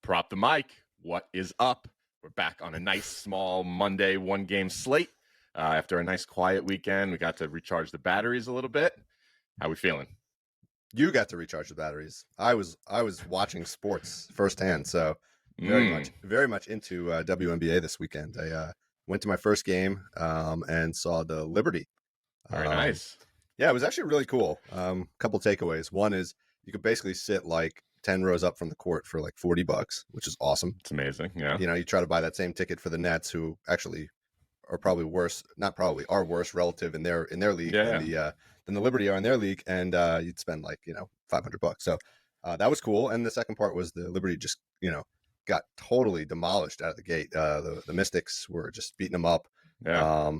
Prop the mic. What is up? We're back on a nice small Monday one-game slate. After a nice quiet weekend, we got to recharge the batteries a little bit. How we feeling? You got to recharge the batteries. I was watching sports firsthand, so very much into WNBA this weekend. I went to my first game and saw the Liberty. Very nice. Yeah, it was actually really cool. Couple takeaways. One is you could basically sit like 10 rows up from the court for like $40, which is awesome. It's amazing. Yeah. You know, you try to buy that same ticket for the Nets, who actually are probably worse, not probably, are worse relative in their league than the Liberty are in their league, and you'd spend like, $500. So that was cool. And the second part was the Liberty just, got totally demolished out of the gate. The Mystics were just beating them up. Yeah.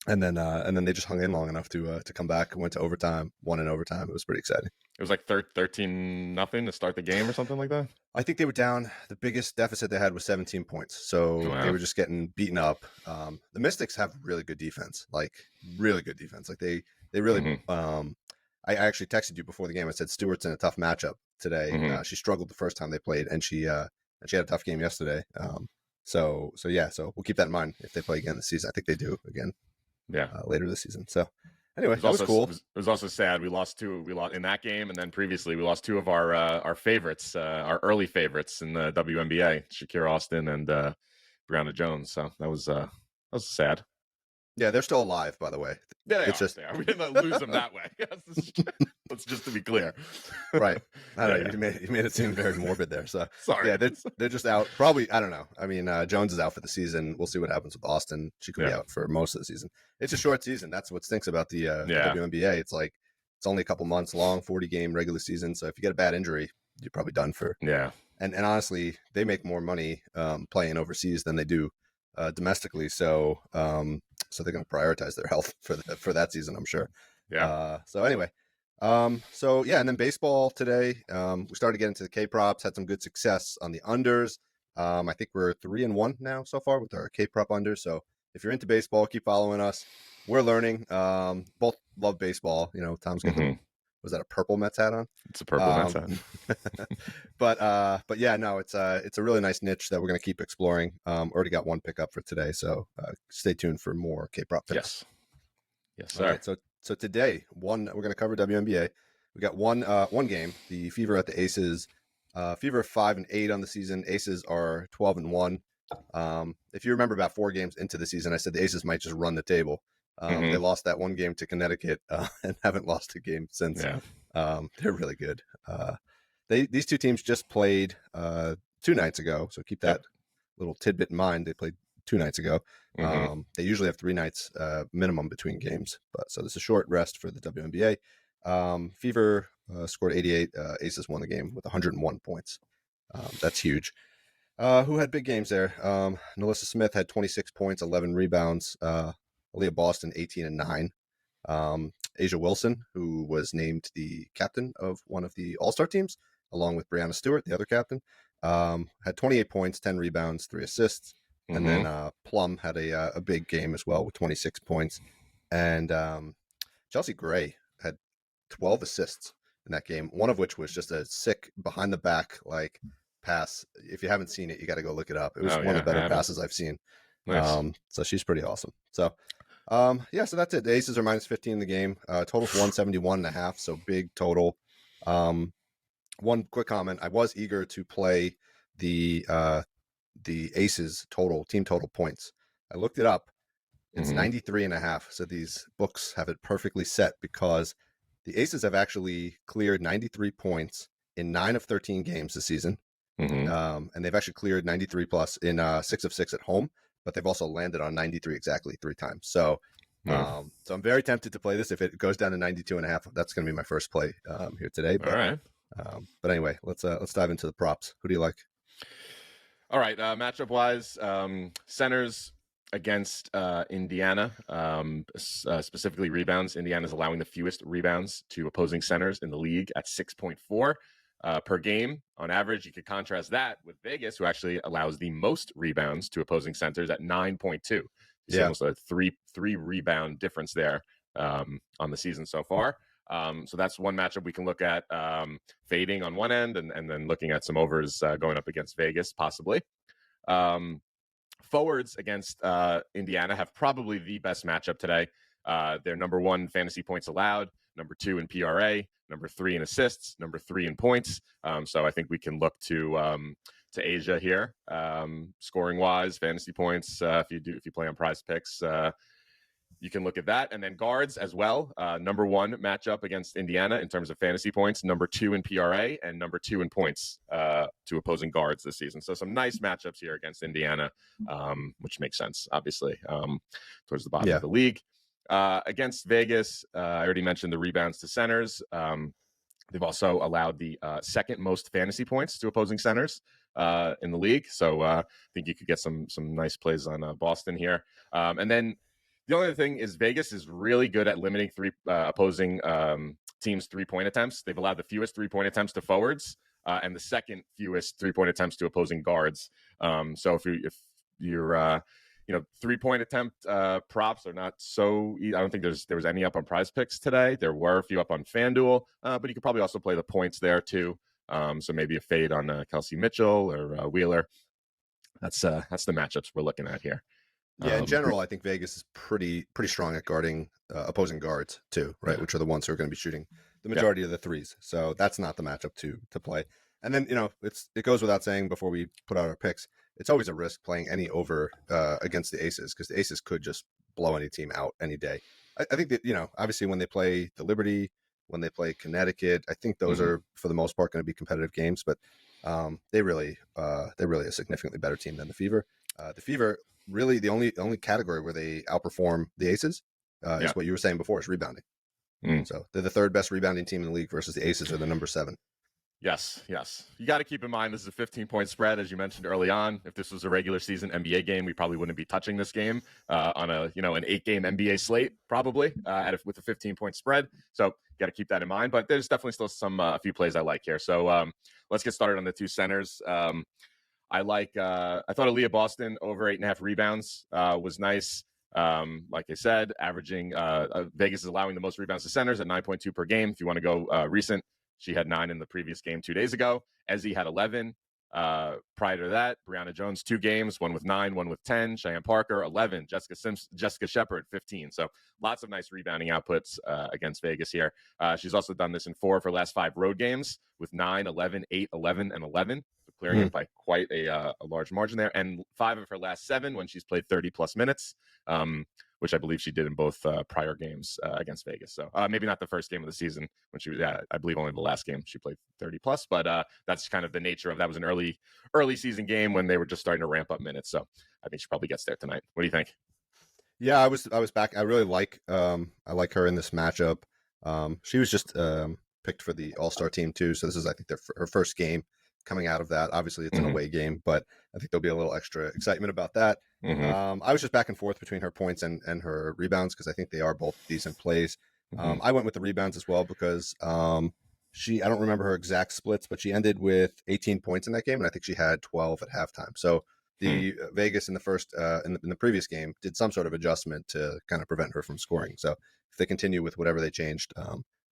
And then they just hung in long enough to come back and went to overtime, won in overtime. It was pretty exciting. It was like 13-0 to start the game or something like that. I think they were down. The biggest deficit they had was 17 points. So They were just getting beaten up. The Mystics have really good defense, like really good defense. Like they really, I actually texted you before the game. I said, Stewart's in a tough matchup today. She struggled the first time they played, and she had a tough game yesterday. So we'll keep that in mind if they play again this season. I think they do again. Yeah, later this season. So anyway, that was cool. It was also sad. We lost in that game, and then previously we lost two of our favorites, our early favorites in the WNBA, Shakira Austin and Brianna Jones. So that was sad. Yeah, they're still alive, by the way. Yeah, they are. We didn't lose them that way. Let's just to be clear. Right. I don't know. You made it seem very morbid there. So sorry. Yeah, they're just out. Probably, I don't know. I mean, Jones is out for the season. We'll see what happens with Austin. She could be out for most of the season. It's a short season. That's what stinks about the WNBA. It's like it's only a couple months long, 40-game regular season. So if you get a bad injury, you're probably done for. Yeah. And honestly, they make more money playing overseas than they do domestically. So they're going to prioritize their health for that season, I'm sure. Yeah. So anyway, and then baseball today. We started getting to the K props, had some good success on the unders. I think we're 3-1 now so far with our K prop unders. So if you're into baseball, keep following us. We're learning. Both love baseball. Tom's got was that a purple Mets hat on? It's a purple Mets hat. But yeah, no, it's a really nice niche that we're going to keep exploring. Already got one pickup for today, so stay tuned for more K-prop picks. Yes, sir. All right, so today, we're going to cover WNBA. We got one game, the Fever at the Aces. Fever 5-8 on the season. Aces are 12-1. If you remember, about 4 games into the season, I said the Aces might just run the table. They lost that one game to Connecticut and haven't lost a game since. Yeah. They're really good. These two teams just played 2 nights ago, so keep that little tidbit in mind. They played 2 nights ago. They usually have 3 nights minimum between games, so this is a short rest for the WNBA. Fever scored 88. Aces won the game with 101 points. That's huge. Who had big games there? Nalissa Smith had 26 points, 11 rebounds. Aaliyah Boston, 18 and 9. Asia Wilson, who was named the captain of one of the All-Star teams, along with Brianna Stewart, the other captain, had 28 points, 10 rebounds, 3 assists. And then Plum had a big game as well with 26 points. And Chelsea Gray had 12 assists in that game, one of which was just a sick behind-the-back pass. If you haven't seen it, you got to go look it up. It was one of the better passes I've seen. Nice. So she's pretty awesome. So so that's it. The Aces are minus 15 in the game. Total's 171.5, so big total. One quick comment: I was eager to play the Aces team total points. I looked it up. It's 93.5. So these books have it perfectly set because the Aces have actually cleared 93 points in 9 of 13 games this season, and they've actually cleared 93 plus in 6 of 6 at home. But they've also landed on 93 exactly 3 times. So so I'm very tempted to play this. If it goes down to 92.5, that's going to be my first play here today. But, all right. But anyway, let's dive into the props. Who do you like? All right. Matchup wise, centers against Indiana, specifically rebounds. Indiana's allowing the fewest rebounds to opposing centers in the league at 6.4. Per game on average. You could contrast that with Vegas, who actually allows the most rebounds to opposing centers at 9.2. It's almost a three rebound difference there on the season so far. So that's one matchup we can look at fading on one end, and then looking at some overs going up against Vegas, possibly. Forwards against Indiana have probably the best matchup today. They're number 1 fantasy points allowed, number 2 in PRA, number 3 in assists, number 3 in points. So I think we can look to Asia here, scoring wise, fantasy points. If you play on Prize Picks, you can look at that. And then guards as well. Number 1 matchup against Indiana in terms of fantasy points, number 2 in PRA, and number 2 in points to opposing guards this season. So some nice matchups here against Indiana, which makes sense, obviously, towards the bottom of the league. Against Vegas, I already mentioned the rebounds to centers. They've also allowed the second most fantasy points to opposing centers in the league. So I think you could get some nice plays on Boston here. And then the only other thing is Vegas is really good at limiting opposing teams' 3-point attempts. They've allowed the fewest 3-point attempts to forwards and the second fewest 3-point attempts to opposing guards. So if you're 3-point attempt props are not so easy. I don't think there was any up on Prize Picks today. There were a few up on FanDuel, but you could probably also play the points there too. So maybe a fade on Kelsey Mitchell or Wheeler. That's the matchups we're looking at here. Yeah, in general, I think Vegas is pretty strong at guarding opposing guards too, right? Which are the ones who are going to be shooting the majority of the threes. So that's not the matchup to play. And then it goes without saying before we put out our picks, it's always a risk playing any over against the Aces, because the Aces could just blow any team out any day. I think that obviously when they play the Liberty, when they play Connecticut, I think those are for the most part going to be competitive games, but they're really a significantly better team than the Fever. The Fever, really the only category where they outperform the Aces is what you were saying before, is rebounding. So they're the 3rd best rebounding team in the league versus the Aces are the number 7. Yes. You got to keep in mind this is a 15-point spread, as you mentioned early on. If this was a regular season NBA game, we probably wouldn't be touching this game on an 8-game NBA slate, probably with a 15-point spread. So got to keep that in mind. But there's definitely still a few plays I like here. So let's get started on the 2 centers. I thought Aaliyah Boston over 8.5 rebounds was nice. Like I said, averaging Vegas is allowing the most rebounds to centers at 9.2 per game. If you want to go recent, she had 9 in the previous game 2 days ago. Ezzy had 11. Prior to that, Brianna Jones, 2 games, one with 9, one with 10. Cheyenne Parker, 11. Jessica Shepard, 15. So lots of nice rebounding outputs against Vegas here. She's also done this in 4 of her last 5 road games with 9, 11, 8, 11, and 11. So clearing it by quite a large margin there. And 5 of her last 7 when she's played 30-plus minutes, which I believe she did in both prior games against Vegas. So maybe not the first game of the season when she was, I believe only the last game she played 30-plus, but that's kind of the nature of that. Was an early season game when they were just starting to ramp up minutes. So I think she probably gets there tonight. What do you think? Yeah, I was back. I really like her in this matchup. She was just picked for the All-Star team too. So this is, I think, her first game coming out of that. Obviously it's an away game, but I think there'll be a little extra excitement about that. I was just back and forth between her points and her rebounds, because I think they are both decent plays. I went with the rebounds as well because I don't remember her exact splits, but she ended with 18 points in that game, and I think she had 12 at halftime. So the Vegas in the first in the previous game did some sort of adjustment to kind of prevent her from scoring. So if they continue with whatever they changed,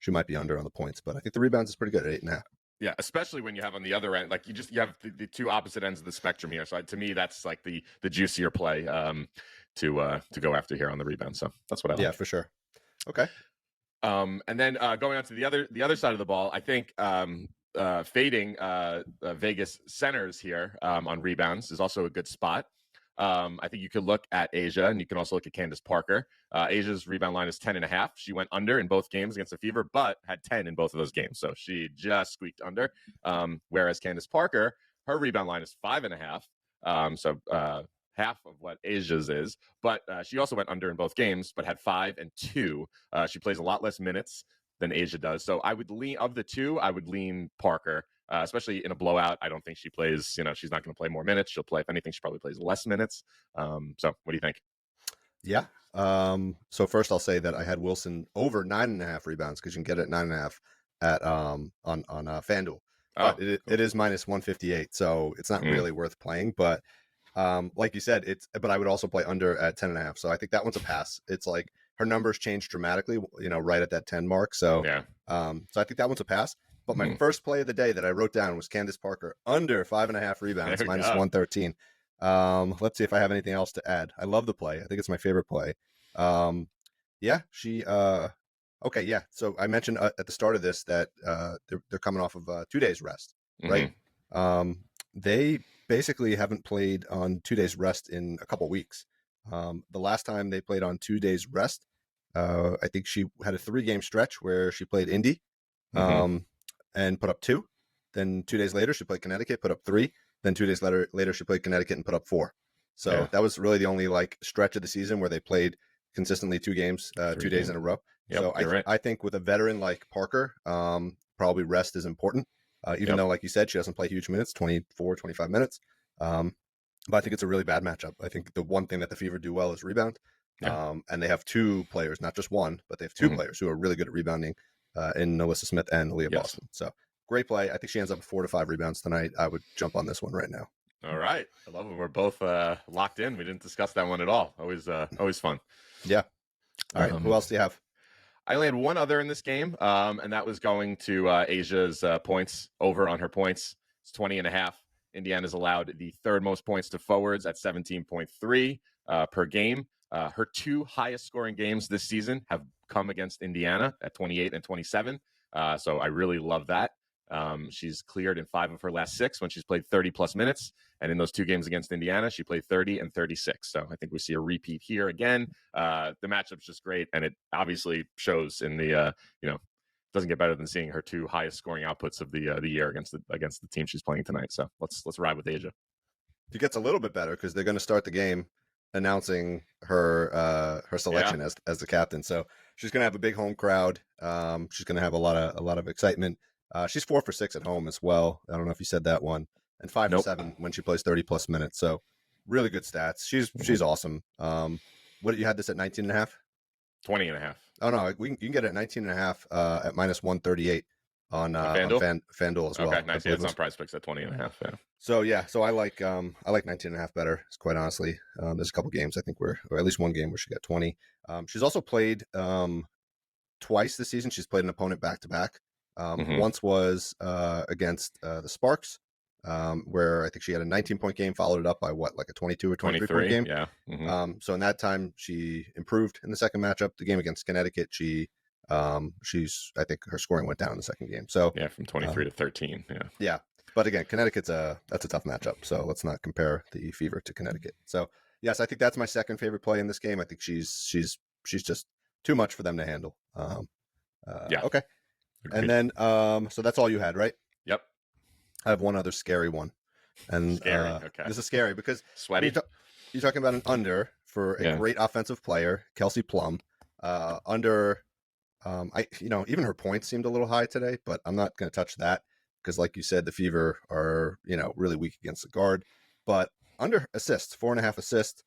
she might be under on the points. But I think the rebounds is pretty good at 8.5. Yeah, especially when you have on the other end, like you have the 2 opposite ends of the spectrum here. So to me, that's like the juicier play to go after here on the rebound. So that's what I like. Yeah, for sure. Okay. And then going on to the other side of the ball, I think fading Vegas centers here on rebounds is also a good spot. I think you could look at Asia, and you can also look at Candace Parker. Asia's rebound line is 10.5. She went under in both games against the Fever, but had 10 in both of those games. So she just squeaked under. Whereas Candace Parker, her rebound line is 5.5. So half of what Asia's is, but she also went under in both games, but had 5 and 2. She plays a lot less minutes than Asia does. So I would lean, of the 2, I would lean Parker. Especially in a blowout. I don't think she plays, she's not going to play more minutes. She'll play, if anything, she probably plays less minutes. So what do you think? Yeah. So first I'll say that I had Wilson over 9.5 rebounds, because you can get it at 9.5 at on FanDuel. But it is minus 158, so it's not really worth playing. But like you said, but I would also play under at 10.5. So I think that one's a pass. It's like her numbers changed dramatically, right at that 10 mark. So, Yeah. so I think that one's a pass. But my first play of the day that I wrote down was Candace Parker under 5.5 rebounds, minus 113. Let's see if I have anything else to add. I love the play. I think it's my favorite play. Yeah, she. Okay, yeah. So I mentioned at the start of this that they're coming off of 2 days rest, right? They basically haven't played on 2 days rest in a couple weeks. The last time they played on 2 days rest, I think she had a 3-game stretch where she played Indy. And put up 2. Then 2 days later, she played Connecticut, put up 3. Then 2 days later, she played Connecticut and put up 4. So that was really the only stretch of the season where they played consistently 2 games, 2 days in a row. Yep, so I think with a veteran like Parker, probably rest is important. Even though, like you said, she doesn't play huge minutes, 24, 25 minutes. But I think it's a really bad matchup. I think the one thing that the Fever do well is rebound. And they have 2 players, not just one, but they have 2 players who are really good at rebounding. In Alyssa Smith and Aaliyah Boston. So great play. I think she ends up with 4 to 5 rebounds tonight. I would jump on this one right now. All right. I love it. We're both locked in. We didn't discuss that one at all. Always fun. Yeah. All right. Who else do you have? I only had one other in this game, and that was going to Asia's points over on her points. It's 20.5. Indiana's allowed the 3rd most points to forwards at 17.3 per game. Her 2 highest scoring games this season have come against Indiana at 28 and 27. So I really love that. She's cleared in 5 of her last 6 when she's played 30 plus minutes. And in those 2 games against Indiana, she played 30 and 36. So I think we see a repeat here again. The matchup's just great. And it obviously shows in the, doesn't get better than seeing her 2 highest scoring outputs of the year against the team she's playing tonight. So let's ride with Asia. It gets a little bit better because they're going to start the game announcing her selection as the captain. So she's going to have a big home crowd. She's going to have a lot of excitement. She's 4 for 6 at home as well. I don't know if you said that one. And 5 for 7 when she plays 30 plus minutes. So really good stats. She's awesome. What you had this at 19.5? 20.5. Oh no, you can get it at 19.5 at minus 138 on FanDuel as well. Okay, nice. Yeah, it's on Prize Picks at 20.5. Yeah. So I like 19.5 better. Quite honestly, there's a couple games I think or at least one game where she got 20. She's also played twice this season. She's played an opponent back to back. Once was against the Sparks, where I think she had a 19-point game, followed it up by a 22 or 23-point game. Yeah. So in that time, she improved in the second matchup. The game against Connecticut, I think her scoring went down in the second game. So yeah, from 23 to 13. Yeah. Yeah. But again, Connecticut's that's a tough matchup. So let's not compare the Fever to Connecticut. So yes, I think that's my second favorite play in this game. I think she's just too much for them to handle. Yeah. Okay. Agreed. And then so that's all you had, right? Yep. I have one other scary one. And scary. Okay. This is scary because sweaty. You're talking about an under for a great offensive player, Kelsey Plum. Under even her points seemed a little high today, but I'm not going to touch that because, like you said, the Fever are really weak against the guard. But under assists, 4.5 assists.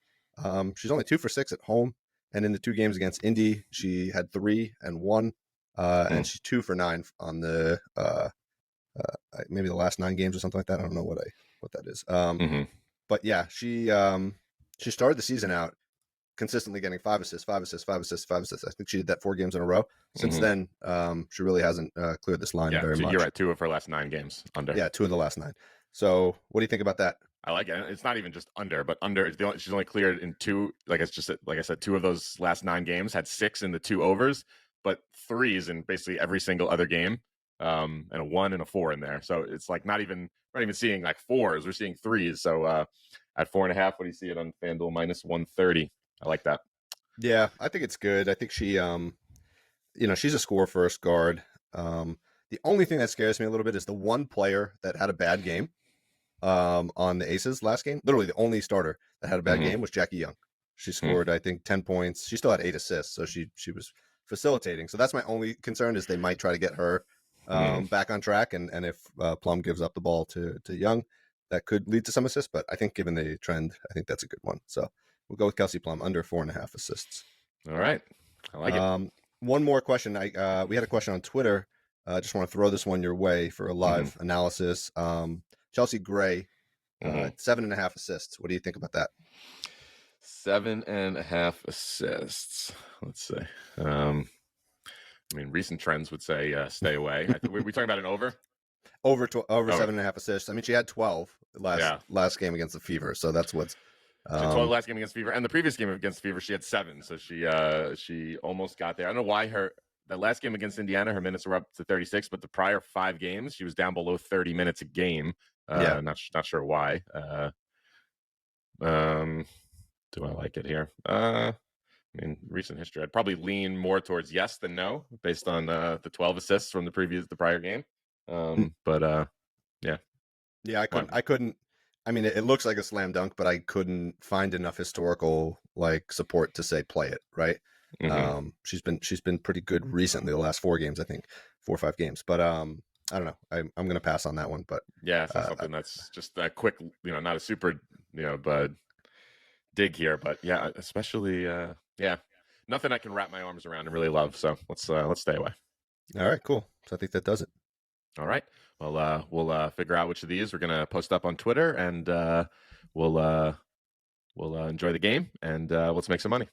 She's only 2 for 6 at home, and in the 2 games against Indy, she had 3 and 1, and she's 2 for 9 on the maybe the last 9 games or something like that. I don't know what that is. But yeah, she started the season out consistently getting 5 assists, 5 assists, 5 assists, 5 assists. I think she did that 4 games in a row. Since then, she really hasn't cleared this line very much. You're at 2 of her last 9 games under. Yeah, 2 of the last 9. So what do you think about that? I like it. It's not even just under, but under. She's only cleared in 2. Like it's just like I said, 2 of those last 9 games had 6 in the 2 overs, but 3s in basically every single other game, and a 1 and a 4 in there. So it's like we're not even seeing like 4s. We're seeing 3s. So at 4.5, what do you see it on FanDuel minus 130? I like that. Yeah, I think it's good. I think she, she's a score first guard. The only thing that scares me a little bit is the one player that had a bad game on the Aces last game. Literally the only starter that had a bad game was Jackie Young. She scored, I think, 10 points. She still had 8 assists, so she was facilitating. So that's my only concern is they might try to get her back on track. And if Plum gives up the ball to Young, that could lead to some assists. But I think given the trend, I think that's a good one. So we'll go with Kelsey Plum under 4.5 assists. All right. I like it. One more question. We had a question on Twitter. I just want to throw this one your way for a live analysis. Chelsea Gray, 7.5 assists. What do you think about that? 7.5 assists. Let's see. I mean, recent trends would say stay away. We talking about an over? Over 7.5 assists. I mean, she had 12 Yeah. last game against the Fever, so that's what's. She had 12 last game against Fever, and the previous game against Fever, she had 7. So she almost got there. I don't know why that last game against Indiana, her minutes were up to 36, but the prior 5 games, she was down below 30 minutes a game. Not sure why. Do I like it here? I mean, recent history, I'd probably lean more towards yes than no, based on the 12 assists from the prior game. But yeah. Yeah, I couldn't. I mean, it looks like a slam dunk, but I couldn't find enough historical support to say play it, right? Mm-hmm. She's been pretty good recently, the last 4 games, I think, 4 or 5 games. But I don't know. I'm going to pass on that one. But yeah, so something that's just a quick, not a super, but dig here. But yeah, especially nothing I can wrap my arms around and really love. So let's stay away. All right, cool. So I think that does it. All right. Well, we'll figure out which of these we're gonna post up on Twitter, and we'll enjoy the game, and let's make some money.